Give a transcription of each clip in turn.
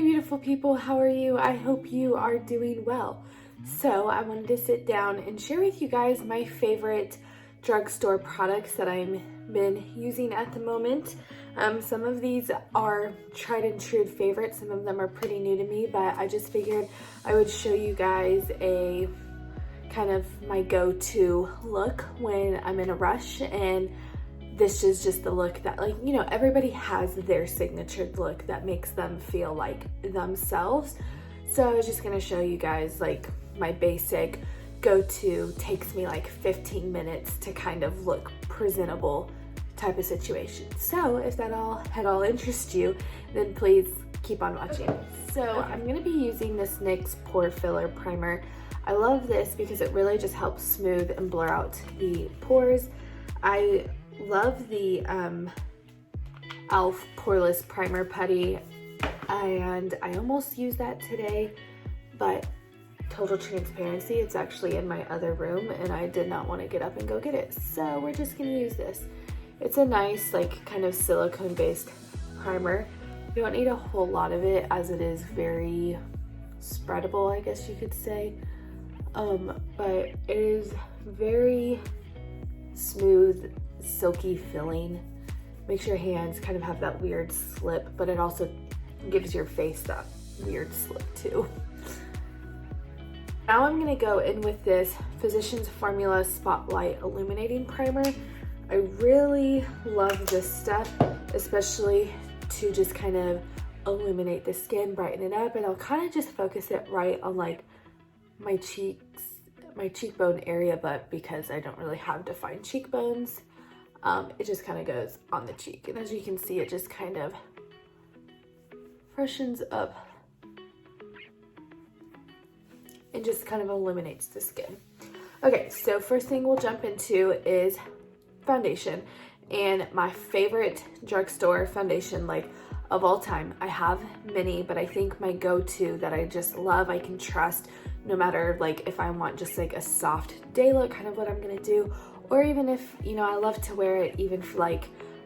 beautiful people, how are you? I hope you are doing well. So I wanted to sit down and share with you guys my favorite drugstore products that I've been using at the moment. Some of these are tried and true favorites, some of them are pretty new to me, but I just figured I would show you guys a kind of my go-to look when I'm in a rush, and this is just the look that, like, you know, everybody has their signature look that makes them feel like themselves. So I was just gonna show you guys like my basic go-to, takes me like 15 minutes to kind of look presentable type of situation. So if that at all interests you, then please keep on watching. So I'm gonna be using this NYX Pore Filler Primer. I love this because it really just helps smooth and blur out the pores. I love the E.L.F. Poreless Primer Putty, and I almost used that today, but total transparency, it's actually in my other room and I did not want to get up and go get it. So we're just gonna use this. It's a nice, like, kind of silicone based primer. You don't need a whole lot of it as it is very spreadable, I guess you could say. But it is very smooth, silky feeling. Makes your hands kind of have that weird slip, but it also gives your face that weird slip too. Now I'm gonna go in with this Physicians Formula Spotlight Illuminating Primer. I really love this stuff, especially to just kind of illuminate the skin, brighten it up, and I'll kind of just focus it right on like my cheeks, my cheekbone area, but because I don't really have defined cheekbones, it just kind of goes on the cheek. And as you can see, it just kind of freshens up and just kind of illuminates the skin. Okay, so first thing we'll jump into is foundation, and my favorite drugstore foundation, like, of all time. I have many, but I think my go-to that I just love, I can trust no matter, like, if I want just like a soft day look, kind of what I'm gonna do, or even if, you know, I love to wear it even for like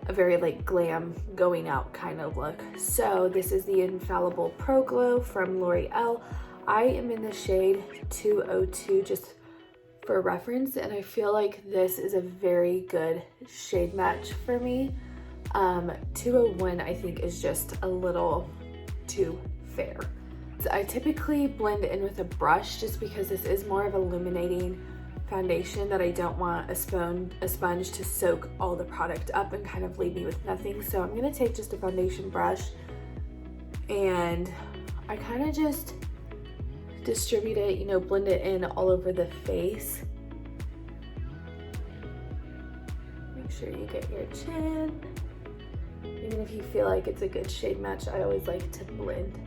a very like glam going out kind of look. So this is the Infallible Pro Glow from L'Oreal. I am in the shade 202 just for reference, and I feel like this is a very good shade match for me. 201 I think is just a little too fair. I typically blend in with a brush just because this is more of illuminating foundation that I don't want a sponge to soak all the product up and kind of leave me with nothing. So I'm gonna take just a foundation brush and I kind of just distribute it, you know, blend it in all over the face. Make sure you get your chin. Even if you feel like it's a good shade match, I always like to blend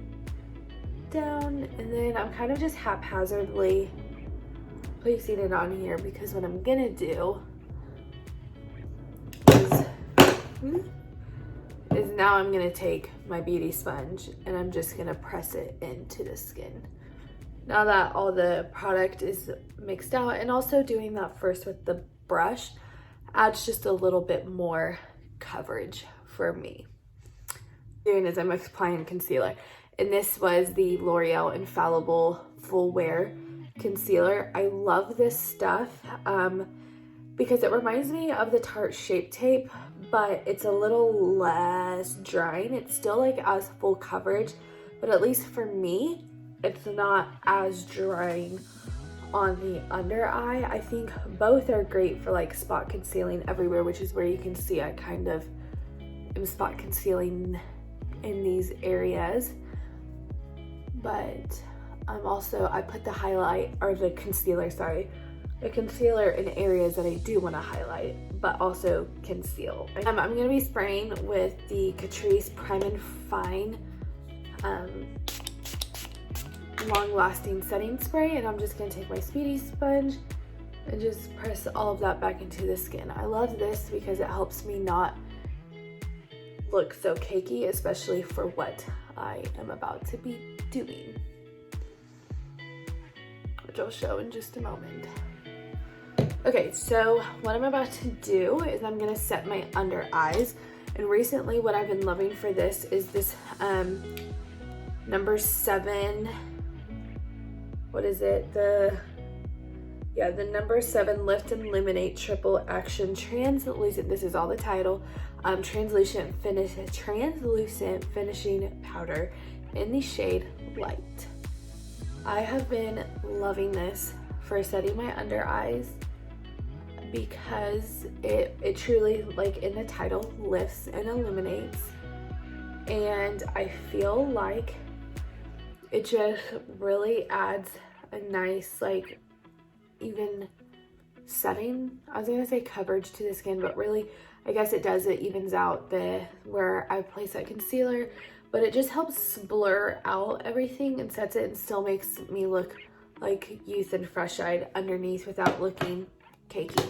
down, and then I'm kind of just haphazardly placing it on here because what I'm gonna do is now I'm gonna take my beauty sponge and I'm just gonna press it into the skin. Now that all the product is mixed out, and also doing that first with the brush adds just a little bit more coverage for me. Doing is I'm applying concealer, and this was the L'Oreal Infallible Full Wear Concealer. I love this stuff because it reminds me of the Tarte Shape Tape, but it's a little less drying. It's still like as full coverage, but at least for me, it's not as drying on the under eye. I think both are great for like spot concealing everywhere, which is where you can see I kind of am spot concealing in these areas. But I put the highlight, or the concealer, sorry, the concealer in areas that I do want to highlight, but also conceal. I'm going to be spraying with the Catrice Prime and Fine long-lasting setting spray, and I'm just going to take my Speedy sponge and just press all of that back into the skin. I love this because it helps me not look so cakey, especially for what I am about to be doing, which I'll show in just a moment. Okay, so what I'm about to do is I'm gonna set my under eyes, and recently what I've been loving for this is this number 7, what is it? The number 7 Lift and Illuminate Triple Action Translucent, this is all the title, translucent finishing powder in the shade Light. I have been loving this for setting my under eyes because it truly, like in the title, lifts and illuminates, and I feel like it just really adds a nice, like, even setting, I was gonna say coverage to the skin, but really I guess it does, it evens out where I place that concealer, but it just helps blur out everything and sets it and still makes me look like youth and fresh-eyed underneath without looking cakey.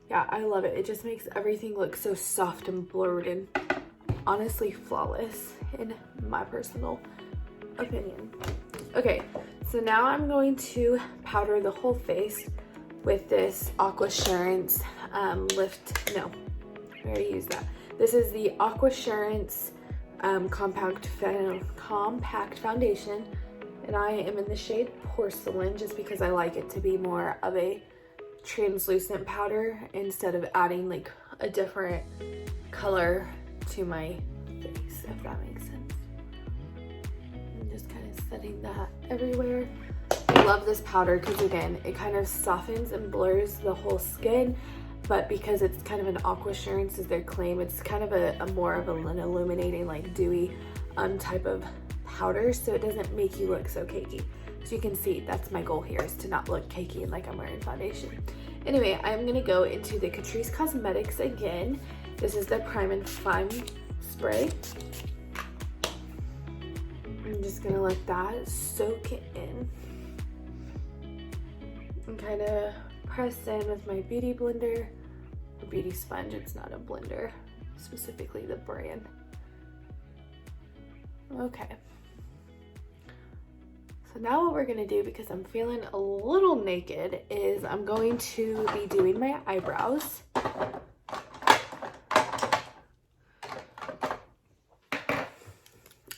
Yeah, I love it. It just makes everything look so soft and blurred and honestly flawless in my personal opinion. Okay, so now I'm going to powder the whole face with this Aquasurance I already used that. This is the Aquasurance compact foundation, and I am in the shade Porcelain just because I like it to be more of a translucent powder instead of adding like a different color to my face, if that makes sense. I'm just kind of setting that everywhere. I love this powder because again, it kind of softens and blurs the whole skin, but because it's kind of an Aquasurance is their claim, it's kind of a more of an illuminating, like dewy type of powder, so it doesn't make you look so cakey. So you can see that's my goal here, is to not look cakey and like I'm wearing foundation. Anyway, I'm gonna go into the Catrice Cosmetics again. This is the Prime and Fine spray. I'm just gonna let that soak in and kind of press in with my beauty blender, or beauty sponge. It's not a blender, specifically the brand. Okay. So now what we're gonna do, because I'm feeling a little naked, is I'm going to be doing my eyebrows.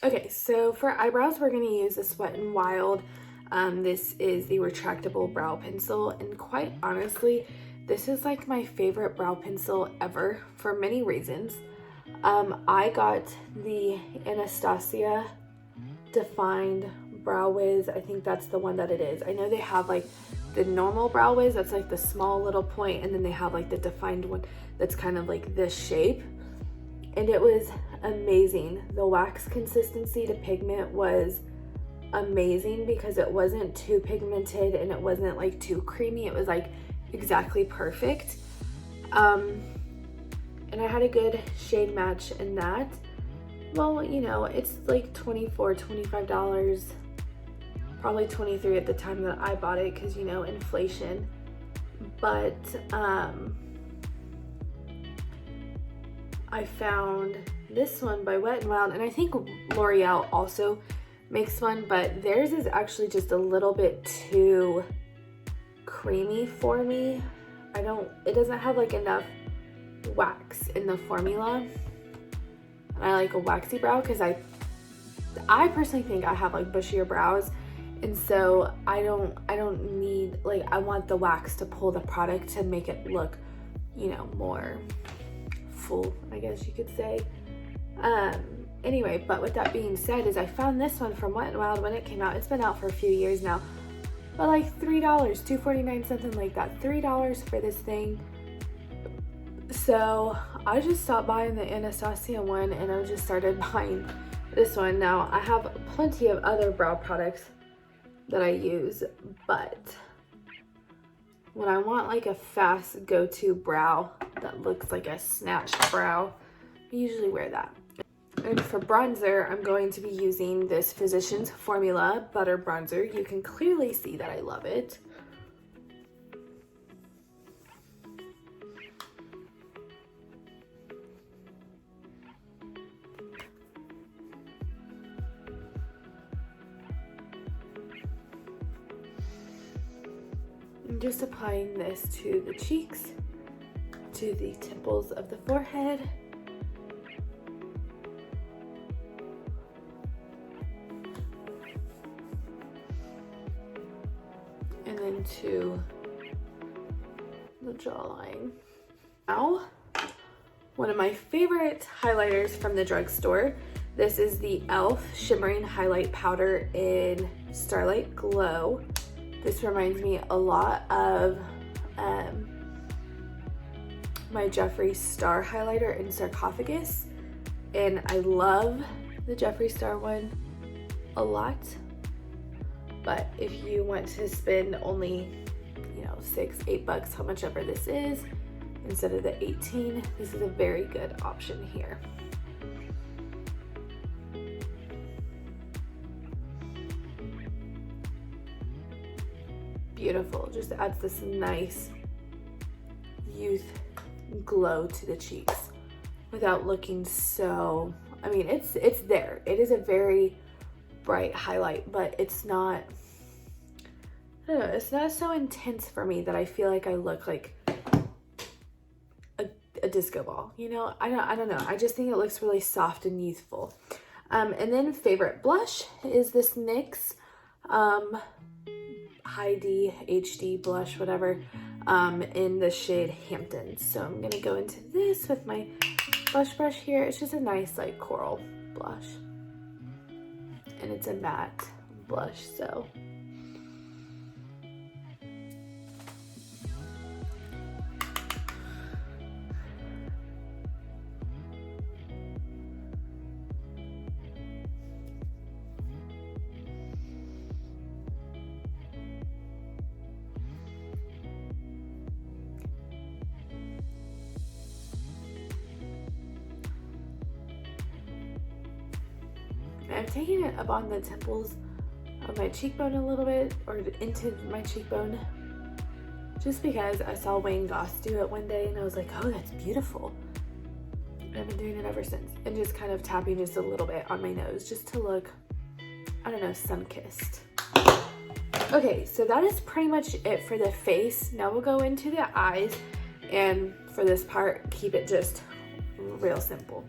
Okay, so for eyebrows, we're gonna use the Wet n Wild. This is the retractable brow pencil, and quite honestly, this is like my favorite brow pencil ever for many reasons. I got the Anastasia Defined Brow Wiz. I think that's the one that it is. I know they have like the normal Brow Wiz, that's like the small little point, and then they have like the defined one that's kind of like this shape, and it was amazing. The wax consistency to pigment was amazing because it wasn't too pigmented and it wasn't like too creamy. It was like exactly perfect. And I had a good shade match in that. Well, you know, it's like $24, $25, probably $23 at the time that I bought it because, you know, inflation. But I found this one by Wet n Wild, and I think L'Oreal also makes one, but theirs is actually just a little bit too creamy for me. It doesn't have like enough wax in the formula. And I like a waxy brow because I personally think I have like bushier brows, and so I don't need, like, I want the wax to pull the product to make it look, you know, more full, I guess you could say. Anyway, but with that being said, is I found this one from Wet n Wild when it came out. It's been out for a few years now, but like $3, $2.49, something like that. $3 for this thing. So I just stopped buying the Anastasia one and I just started buying this one. Now I have plenty of other brow products that I use, but when I want like a fast go-to brow that looks like a snatched brow, I usually wear that. And for bronzer, I'm going to be using this Physicians Formula Butter Bronzer. You can clearly see that I love it. I'm just applying this to the cheeks, to the temples of the forehead. into the jawline. Now, one of my favorite highlighters from the drugstore. This is the E.L.F. Shimmering Highlight Powder in Starlight Glow. This reminds me a lot of my Jeffree Star highlighter in Sarcophagus. And I love the Jeffree Star one a lot. But if you want to spend only, you know, $6-8, how much ever this is, instead of the 18, this is a very good option here. Beautiful, just adds this nice youth glow to the cheeks without looking so, I mean, it's there. It is a very bright highlight, but it's not, I don't know, it's not so intense for me that I feel like I look like a disco ball, you know? I don't know. I just think it looks really soft and youthful. And then favorite blush is this NYX HD Blush, whatever, in the shade Hamptons. So I'm gonna go into this with my blush brush here. It's just a nice like coral blush, and it's a matte blush, so I'm taking it up on the temples of my cheekbone a little bit, or into my cheekbone, just because I saw Wayne Goss do it one day and I was like, oh, that's beautiful. And I've been doing it ever since, and just kind of tapping just a little bit on my nose just to look, I don't know, sun-kissed. Okay, so that is pretty much it for the face. Now we'll go into the eyes, and for this part, keep it just real simple.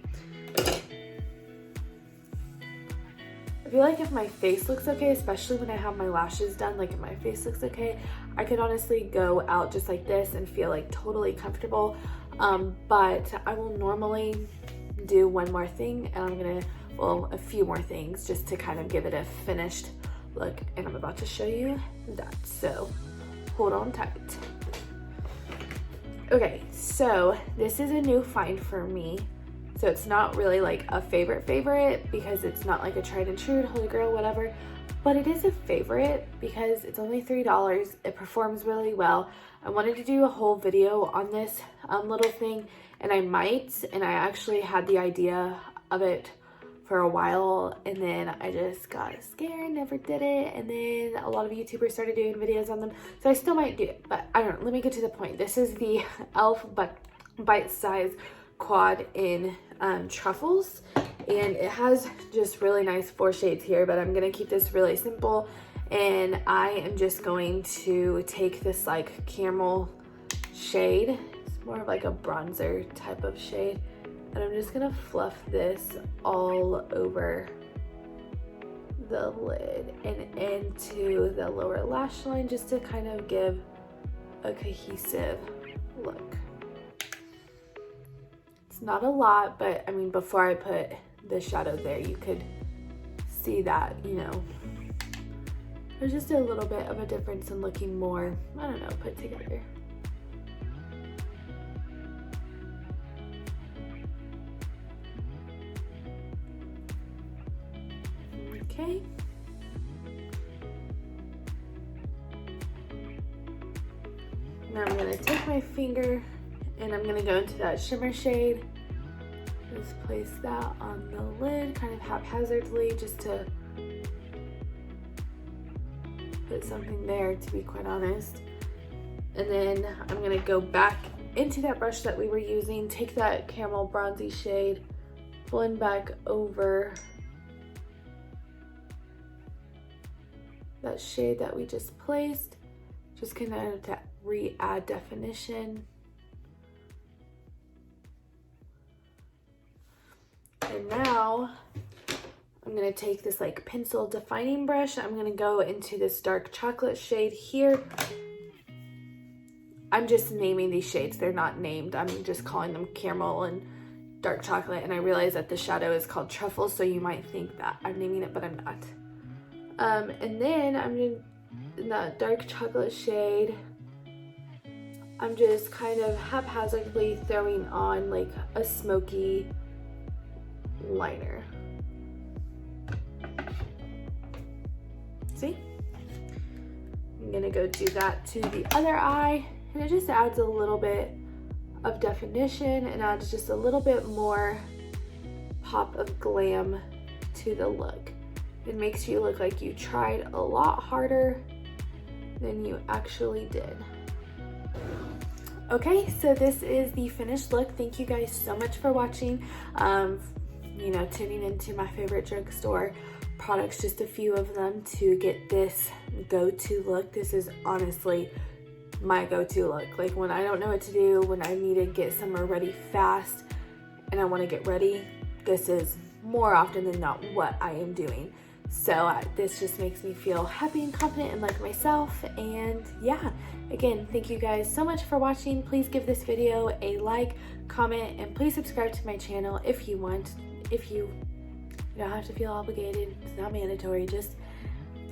I feel like if my face looks okay, especially when I have my lashes done, like if my face looks okay, I could honestly go out just like this and feel like totally comfortable. But I will normally do one more thing, and I'm gonna, well, a few more things just to kind of give it a finished look, and I'm about to show you that, so hold on tight. Okay, so this is a new find for me. So it's not really like a favorite because it's not like a tried and true, holy grail, whatever, but it is a favorite because it's only $3. It performs really well. I wanted to do a whole video on this little thing, and I might, and I actually had the idea of it for a while, and then I just got scared, never did it, and then a lot of YouTubers started doing videos on them, so I still might do it, but I don't know. Let me get to the point. This is the E.L.F. Bite Size Quad in Truffles, and it has just really nice 4 shades here, but I'm gonna keep this really simple, and I am just going to take this like caramel shade. It's more of like a bronzer type of shade, and I'm just gonna fluff this all over the lid and into the lower lash line, just to kind of give a cohesive look. Not a lot, but I mean, before I put the shadow there, you could see that, you know, there's just a little bit of a difference in looking more, I don't know, put together. Okay. Now I'm gonna take my finger and I'm gonna go into that shimmer shade. Just place that on the lid, kind of haphazardly, just to put something there, to be quite honest. And then I'm gonna go back into that brush that we were using, take that caramel bronzy shade, blend back over that shade that we just placed, just kind of to re-add definition. And now I'm gonna take this like pencil defining brush. I'm gonna go into this dark chocolate shade here. I'm just naming these shades. They're not named. I'm just calling them caramel and dark chocolate. And I realize that the shadow is called truffle, so you might think that I'm naming it, but I'm not. And then I'm in that dark chocolate shade, I'm just kind of haphazardly throwing on like a smoky liner. See? I'm gonna go do that to the other eye, and it just adds a little bit of definition and adds just a little bit more pop of glam to the look. It makes you look like you tried a lot harder than you actually did. Okay, so this is the finished look. Thank you guys so much for watching. You know, tuning into my favorite drugstore products, just a few of them to get this go-to look. This is honestly my go-to look. Like when I don't know what to do, when I need to get somewhere ready fast and I want to get ready, this is more often than not what I am doing. So this just makes me feel happy and confident and like myself. And yeah, again, thank you guys so much for watching. Please give this video a like, comment, and please subscribe to my channel if you want. If you don't have to feel obligated, it's not mandatory. Just,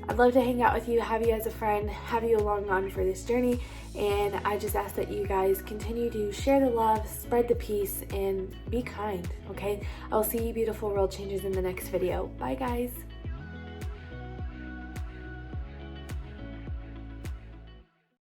I'd love to hang out with you, have you as a friend, have you along on for this journey. And I just ask that you guys continue to share the love, spread the peace, and be kind, okay? I'll see you beautiful world changers in the next video. Bye guys.